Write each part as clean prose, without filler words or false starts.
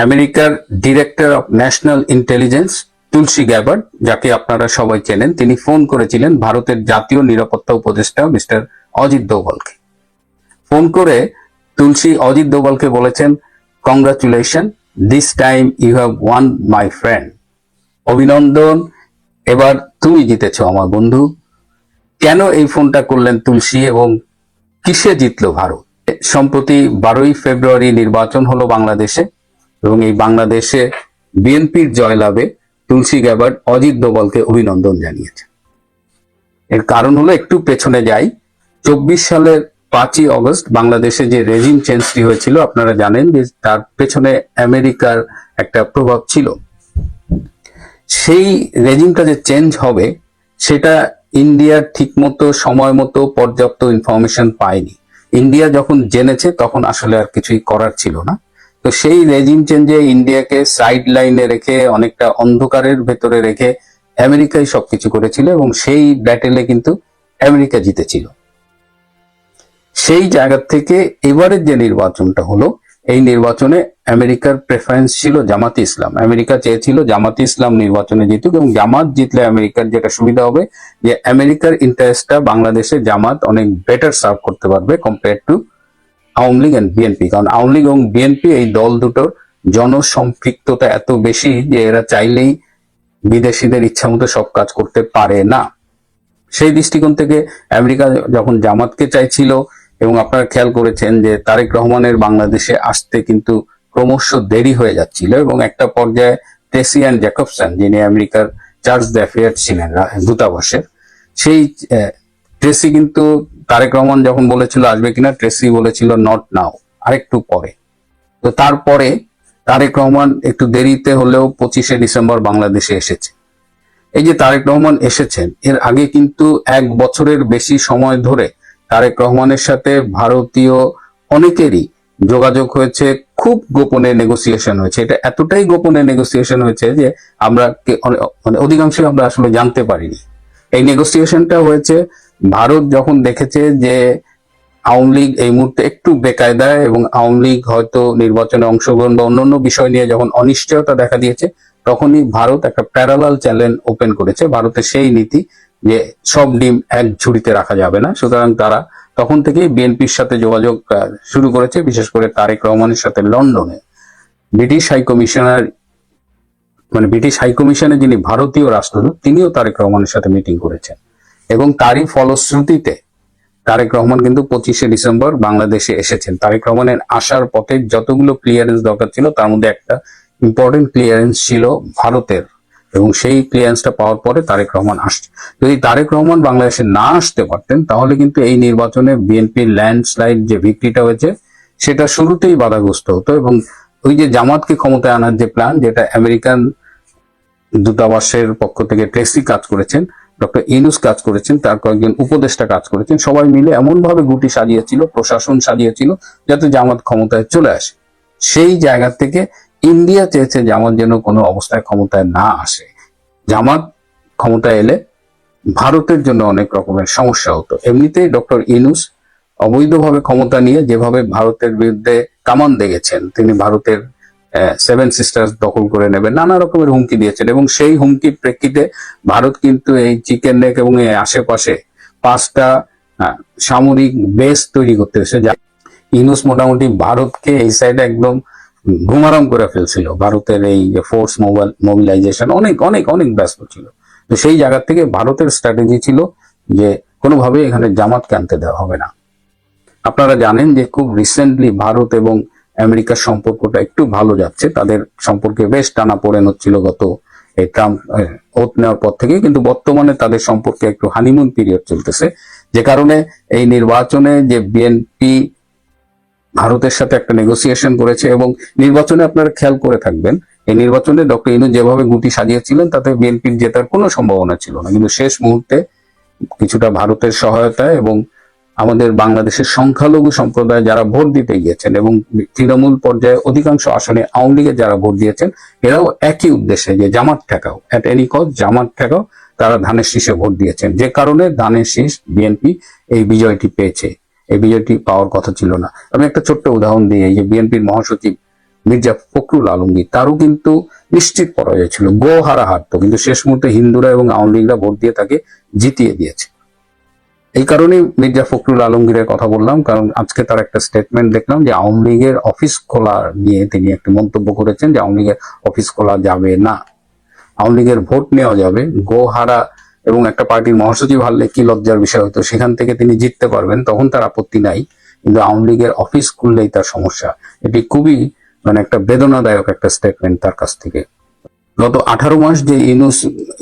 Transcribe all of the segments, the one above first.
আমেরিকার director of national intelligence Tulsi Gabbard, যাকে আপনারা সবাই চেনেন, তিনি ফোন করেছিলেন ভারতের জাতীয় নিরাপত্তা উপদেষ্টা মিস্টার অজিত দোভালকে। ফোন করে তুলসী অজিত দোভালকে বলেছেন, congratulation, this time you have won my friend. অভিনন্দন, এবার তুমি জিতেছো আমার বন্ধু। কেন এই ফোনটা করলেন তুলসী এবং কিসে জিতলো ভারত? সম্প্রতি 12ই ফেব্রুয়ারি নির্বাচন হলো বাংলাদেশে, এবং এই বাংলাদেশে বিএনপির জয়লাভে তুলসী গ্যাবার্ড অজিত দোভালকে অভিনন্দন জানিয়েছে। এর কারণ হলো, একটু পেছনে যাই, 24 সালের 5ই অগস্ট বাংলাদেশে যে রেজিম চেঞ্জটি হয়েছিল, আপনারা জানেন যে তার পেছনে আমেরিকার একটা প্রভাব ছিল। সেই রেজিমটা যে চেঞ্জ হবে, সেটা ইন্ডিয়া ঠিকমতো সময় মতো পর্যাপ্ত ইনফরমেশন পায়নি। ইন্ডিয়া যখন জেনেছে তখন আসলে আর কিছুই করার ছিল না। তো সেই রেজিম চেঞ্জে ইন্ডিয়াকে সাইড লাইনে রেখে, অনেকটা অন্ধকারের ভেতরে রেখে আমেরিকাই সবকিছু করেছিল, এবং সেই ব্যাটেলে কিন্তু আমেরিকা জিতেছিল। সেই জায়গা থেকে এবারের যে নির্বাচনটা হলো, এই নির্বাচনে আমেরিকার প্রেফারেন্স ছিল জামাতে ইসলাম। আমেরিকা চেয়েছিল জামাতে ইসলাম নির্বাচনে জিতুক, এবং জামাত জিতলে আমেরিকার যেটা সুবিধা হবে, যে আমেরিকার ইন্টারেস্টটা বাংলাদেশে জামাত অনেক বেটার সার্ভ করতে পারবে compare to Awami League and BNP. কারণ আওয়ামী লীগ এবং বিএনপি এই দল দুটোর জনসম্পৃক্ততা এত বেশি যে এরা চাইলেই বিদেশিদের ইচ্ছা মতো সব কাজ করতে পারে না। সেই দৃষ্টিকোণ থেকে আমেরিকা যখন জামাতকে চাইছিল, এবং আপনারা খেয়াল করেছেন যে তারেক রহমানের বাংলাদেশে আসতে কিন্তু ক্রমশ দেরি হয়ে যাচ্ছিল, এবং একটা পর্যায়ে ট্রেসি অ্যান্ড জ্যাকবসন, যিনি আমেরিকার চার্জ d'affaires ছিলেন দূতাবাসের, সেই ট্রেসি কিন্তু তারেক রহমান যখন বলেছিল আসবে কিনা, ট্রেসি বলেছিল নট নাও, আরেকটু পরে। তো তারপরে তারেক রহমান একটু দেরিতে হলেও 25শে ডিসেম্বর বাংলাদেশে এসেছে। এই যে তারেক রহমান এসেছেন, এর আগে কিন্তু 1 বছরের বেশি সময় ধরে তারেক রহমানের সাথে ভারতীয় অনেকেরই যোগাযোগ হয়েছে, খুব গোপনে নেগোসিয়েশন হয়েছে। এটা এতটাই গোপনে নেগোসিয়েশন হয়েছে যে আমরা মানে অধিকাংশই আমরা আসলে জানতে পারিনি। এই নেগোসিয়েশনটা হয়েছে ভারত যখন দেখেছে যে আওয়ামী লীগ এই মুহূর্তে একটু বেকায়দায়, এবং আওয়ামী লীগ হয়তো নির্বাচনে অংশগ্রহণ বা অন্যান্য বিষয় নিয়ে যখন অনিশ্চয়তা দেখা দিয়েছে, তখনই ভারত একটা প্যারালাল চ্যানেল ওপেন করেছে। ভারতের সেই নীতি যে সব ডিম এক ঝুড়িতে রাখা যাবে না, সুতরাং তারা তখন থেকেই বিএনপির সাথে যোগাযোগ শুরু করেছে, বিশেষ করে তারেক রহমানের সাথে লন্ডনে ব্রিটিশ হাইকমিশনার, মানে ব্রিটিশ হাইকমিশনে যিনি ভারতীয় রাষ্ট্রদূত, তিনিও তারেক রহমানের সাথে মিটিং করেছেন। এবং তারই ফলশ্রুতিতে তারেক রহমান কিন্তু 25শে ডিসেম্বর বাংলাদেশে এসেছেন। তারেক রহমানের আসার পথে যতগুলো ক্লিয়ারেন্স দরকার ছিল, তার মধ্যে একটা ইম্পর্টেন্ট ক্লিয়ারেন্স ছিল ভারতের, এবং সেই ক্লিয়ারেন্সটা পাওয়ার পরে তারেক রহমান আসছে। যদি তারেক রহমান বাংলাদেশে না আসতে পারতেন, তাহলে কিন্তু এই নির্বাচনে বিএনপির ল্যান্ডস্লাইড যে ভিক্টরিটা হয়েছে, সেটা শুরুতেই বাধাগ্রস্ত হতো। এবং ওই যে জামাতকে ক্ষমতায় আনার যে প্ল্যান, যেটা আমেরিকান দূতাবাসের পক্ষ থেকে ট্রেসি কাজ করেছেন, ডক্টর ইউনূস কাজ করেছেন, তার কয়েকজন উপদেষ্টা কাজ করেছেন, সবাই মিলে এমন ভাবে গুটি সাজিয়েছিল, প্রশাসন সাজিয়েছিল, যাতে জামাত ক্ষমতায় চলে আসে। সেই জায়গা থেকে ইন্ডিয়া চেয়েছে জামাত যেন কোনো অবস্থায় ক্ষমতায় না আসে। জামাত ক্ষমতায় এলে ভারতের জন্য অনেক রকমের সমস্যা হতো। এমনিতেই ডক্টর ইউনূস অবৈধভাবে ক্ষমতা নিয়ে যেভাবে ভারতের বিরুদ্ধে কামান দেখেছেন, তিনি ভারতের 7 সিস্টার্স দখল করে নেবেন, নানা রকমের হুমকি দিয়েছেন। এবং সেই হুমকির প্রেক্ষিতে ভারত কিন্তু এই চিকেন নেক এবং এই আশেপাশে 5টা সামরিক বেস তৈরি করতে এসে, ইউনূস মোটামুটি ভারতকে এই সাইডে একদম ঘুমারাম করে ফেলছিল। ভারতের এই যে ফোর্স মোবিলাইজেশন অনেক অনেক অনেক ব্যস্ত ছিল। তো সেই জায়গা থেকে ভারতের স্ট্র্যাটেজি ছিল যে কোনোভাবে এখানে জামাতকে আনতে দেওয়া হবে না। আপনারা জানেন যে খুব রিসেন্টলি ভারত এবং আমেরিকার সম্পর্কটা একটু ভালো যাচ্ছে, তাদের সম্পর্কে বেশ টানাপোড়েন হচ্ছিল গত এই ট্রাম্প ওথ নেওয়ার পর থেকে, কিন্তু বর্তমানে তাদের সম্পর্কে একটু হানিমুন পিরিয়ড চলতেছে। যে কারণে এই নির্বাচনে যে বিএনপি ভারতের সাথে একটা নেগোসিয়েশন করেছে, এবং নির্বাচনে আপনারা খেয়াল করে থাকবেন, এই নির্বাচনে ডক্টর ইউনূস যেভাবে গুটি সাজিয়েছিলেন, তাতে বিএনপির জেতার কোনো সম্ভাবনা ছিল না। কিন্তু শেষ মুহূর্তে কিছুটা ভারতের সহায়তায় এবং আমাদের বাংলাদেশের সংখ্যালঘু সম্প্রদায় যারা ভোট দিতে গিয়েছেন, এবং তৃণমূল পর্যায়ে অধিকাংশ আসনে আওয়ামী লীগের যারা ভোট দিয়েছেন, এরাও একই উদ্দেশ্যে যে জামাত ঠেকাও, এট এনি কস্ট জামাত ঠেকাও, তারা ধানের শীষে ভোট দিয়েছেন। যে কারণে ধানের শীষ বিএনপি এই বিজয়টি পেয়েছে। এই বিজয়টি পাওয়ার কথা ছিল না। আমি একটা ছোট্ট উদাহরণ দিই। এই যে বিএনপির মহাসচিব মির্জা ফখরুল আলমগীর, তারও কিন্তু নিশ্চিত পরাজয় ছিল, গো হারা হারতো, কিন্তু শেষ মুহূর্তে হিন্দুরা এবং আওয়ামী লীগরা ভোট দিয়ে তাকে জিতিয়ে দিয়েছে। এই কারণে মির্জা ফখরুল আলমগীরের কথা বললাম, কারণ আজকে তার একটা স্টেটমেন্ট দেখলাম যে আওয়ামী লীগের অফিস খোলা নিয়ে তিনি একটি মন্তব্য করেছেন যে আওয়ামী লীগের অফিস খোলা যাবে না, আওয়ামী লীগের ভোট নেওয়া যাবে, গো হারা এবং একটা পার্টির মহাসচিব হারলে কি লজ্জার বিষয় হতো, সেখান থেকে তিনি জিততে পারবেন, তখন তার আপত্তি নাই, কিন্তু আওয়ামী লীগের অফিস খুললেই তার সমস্যা। এটি খুবই একটা বেদনাদায়ক একটা স্টেটমেন্ট তার কাছ থেকে। গত 18 মাস যে ইউনূস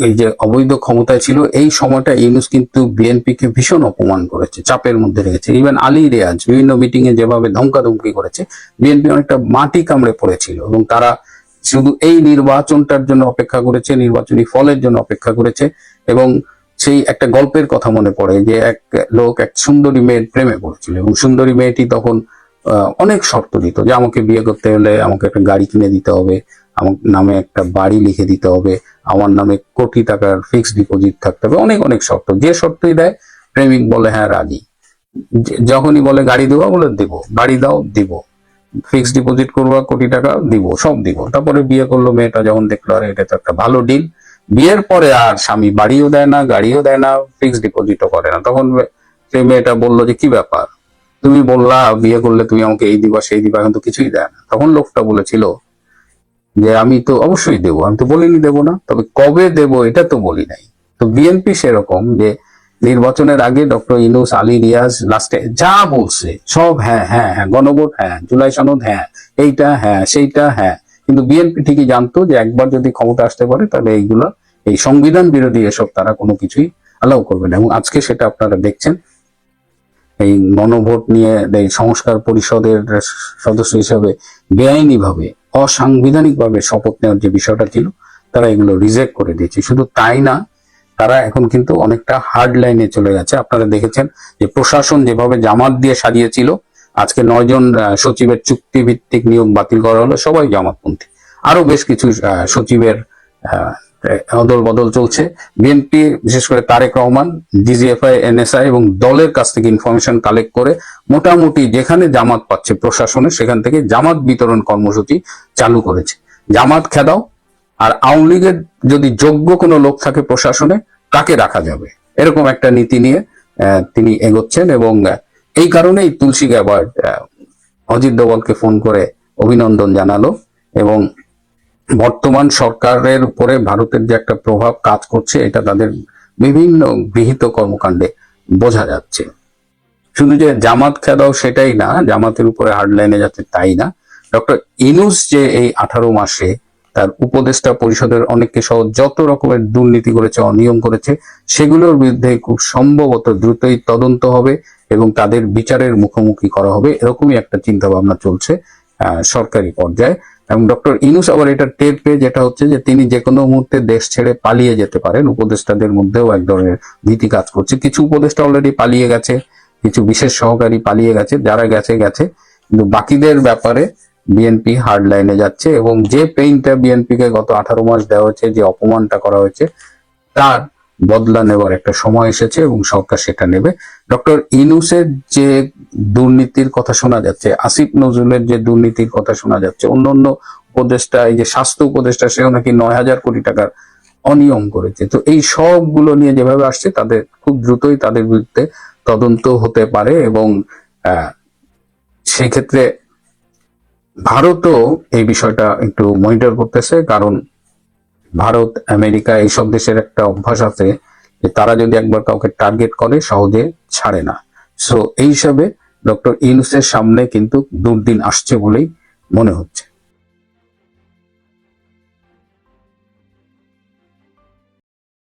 এই যে অবৈধ ক্ষমতায় ছিল, এই সময়টা ইউনূস কিন্তু বিএনপিকে ভীষণ অপমান করেছে, চাপের মধ্যে রেখেছে। ইভেন আলী রিয়াজ বিভিন্ন মিটিং এ যেভাবে ধমকাধমকি করেছে, বিএনপি অনেকটা মাটি কামড়ে পড়েছিল এবং তারা শুধু এই নির্বাচনটার জন্য অপেক্ষা করেছে, নির্বাচনী ফলের জন্য অপেক্ষা করেছে। এবং সেই একটা গল্পের কথা মনে পড়ে যে এক লোক এক সুন্দরী মেয়ের প্রেমে পড়েছিল এবং সুন্দরী মেয়েটি তখন অনেক শর্ত দিত যে আমাকে বিয়ে করতে হলে আমাকে একটা গাড়ি কিনে দিতে হবে, আমার নামে একটা বাড়ি লিখে দিতে হবে, আমার নামে কোটি টাকার ফিক্সড ডিপোজিট থাকতে হবে, অনেক অনেক শর্ত। যে শর্তই দেয় প্রেমিক বলে হ্যাঁ রাজি, যখনই বলে গাড়ি দেবো বলে দেবো, বাড়ি দাও দিব, ফিক্সড ডিপোজিট করবো কোটি টাকা দিব, সব দিব। তারপরে বিয়ে করলো, মেয়েটা যখন দেখলো আর এটা তো একটা ভালো ডিল, বিয়ের পরে আর স্বামী বাড়িও দেয় না, গাড়িও দেয় না, ফিক্সড ডিপোজিটও করে না, তখন সেই মেয়েটা বললো যে কি ব্যাপার, তুমি বললা বিয়ে করলে তুমি আমাকে এই দিবা সেই দিবা, কিন্তু কিছুই দেয় না। তখন লোকটা বলেছিল যে আমি তো অবশ্যই দেবো, আমি তো বলিনি দেবো না, তবে কবে দেবো এটা তো বলি নাই। তো বিএনপি সেরকম যে নির্বাচনের আগে ডক্টর ইউনূস, আলী রিয়াজ লাস্টে যা বলছে সব হ্যাঁ হ্যাঁ হ্যাঁ, গণভোট হ্যাঁ, জুলাই সনদ হ্যাঁ, এইটা হ্যাঁ, সেইটা হ্যাঁ, কিন্তু বিএনপি ঠিকই জানতো যে একবার যদি ক্ষমতা আসতে পারে তাহলে এইগুলো, এই সংবিধান বিরোধী এসব তারা কোনো কিছুই অ্যালাউ করবে না। এবং আজকে সেটা আপনারা দেখছেন, এই গণভোট নিয়ে এই সংস্কার পরিষদের সদস্য হিসেবে বেআইনি ভাবে, অসাংবিধানিক ভাবে শপথ নেওয়ার যে বিষয়টা ছিল, তারা এগুলো রিজেক্ট করে দিয়েছে। শুধু তাই না, তারা এখন কিন্তু অনেকটা হার্ড লাইনে চলে গেছে। আপনারা দেখেছেন যে প্রশাসন যেভাবে জামাত দিয়ে সাজিয়েছিল, আজকে 9 জন সচিবের চুক্তি ভিত্তিক নিয়োগ বাতিল করা হলো, সবাই জামাতপন্থী। আরো বেশ কিছু সচিবের অদল বদল চলছে। বিএনপি বিশেষ করে তারেক রহমান, ডিজিএফআই, এনএসআই এবং দলের কাছ থেকে ইনফরমেশন কালেক্ট করে মোটামুটি যেখানে জামাত পাচ্ছে প্রশাসনে, সেখান থেকে জামাত বিতরণ কর্মসূচি চালু করেছে। জামাত খেদাও, আর আওয়ামী লীগের যদি যোগ্য কোনো লোক থাকে প্রশাসনে তাকে রাখা যাবে, এরকম একটা নীতি নিয়ে তিনি এগোচ্ছেন। এবং এই কারণেই তুলসী গ্যাবার্ড অজিত দোভালকে ফোন করে অভিনন্দন জানালো এবং বর্তমান সরকারের উপরে ভারতের যে একটা প্রভাব কাজ করছে এটা তাদের বিভিন্ন গৃহীত কর্মকাণ্ডে বোঝা যাচ্ছে। শুধু যে জামাত খেদাও সেটাই না, জামাতের উপরে হার্ড লাইনে যাচ্ছে তাই না, ডক্টর ইউনূস যে এই 18 মাসে তার উপদেষ্টা পরিষদের অনেককে সহ যত রকমের দুর্নীতি করেছে, অনিয়ম করেছে, সেগুলোর বিরুদ্ধে খুব সম্ভবত দ্রুতই তদন্ত হবে এবং তাদের বিচারের মুখোমুখি করা হবে, এরকমই একটা চিন্তা ভাবনা চলছে সরকারি পর্যায়ে। এবং ডক্টর ইউনূস আবার এটা টের পেয়ে যেটা হচ্ছে যে তিনি যে কোনো মুহূর্তে দেশ ছেড়ে পালিয়ে যেতে পারেন, উপদেষ্টাদের মধ্যেও এক ধরনের ভীতি কাজ করছে। কিছু উপদেষ্টা অলরেডি পালিয়ে গেছে, কিছু বিশেষ সহকারী পালিয়ে গেছে, যারা গেছে গেছে, কিন্তু বাকিদের ব্যাপারে বিএনপি হার্ড লাইনে যাচ্ছে। এবং যে পেইনটা বিএনপি কে গত 18 মাস দেওয়া হয়েছে, যে অপমানটা করা হয়েছে, তার বদলা নেবার একটা সময় এসেছে এবং সরকার সেটা নেবে। ডক্টর ইউনূসের যে দুর্নীতির কথা শোনা যাচ্ছে, আসিফ নজরুলের যে দুর্নীতির কথা শোনা যাচ্ছে, অন্য উপদেষ্টা, এই যে স্বাস্থ্য উপদেষ্টা, সেও নাকি 9,000 কোটি টাকার অনিয়ম করেছে। তো এই সবগুলো নিয়ে যেভাবে আসছে, তাদের খুব দ্রুতই তাদের বিরুদ্ধে তদন্ত হতে পারে। এবং সেই ক্ষেত্রে ভারতও এই বিষয়টা একটু মনিটর করতেছে, কারণ ভারত, আমেরিকা এইসব দেশের একটা অভ্যাস আছে যে তারা যদি একবার কাউকে টার্গেট করে সহজে ছাড়ে না। সো এই হিসাবে ডক্টর ইউনূসের সামনে কিন্তু দুর্দিন আসছে বলেই মনে হচ্ছে।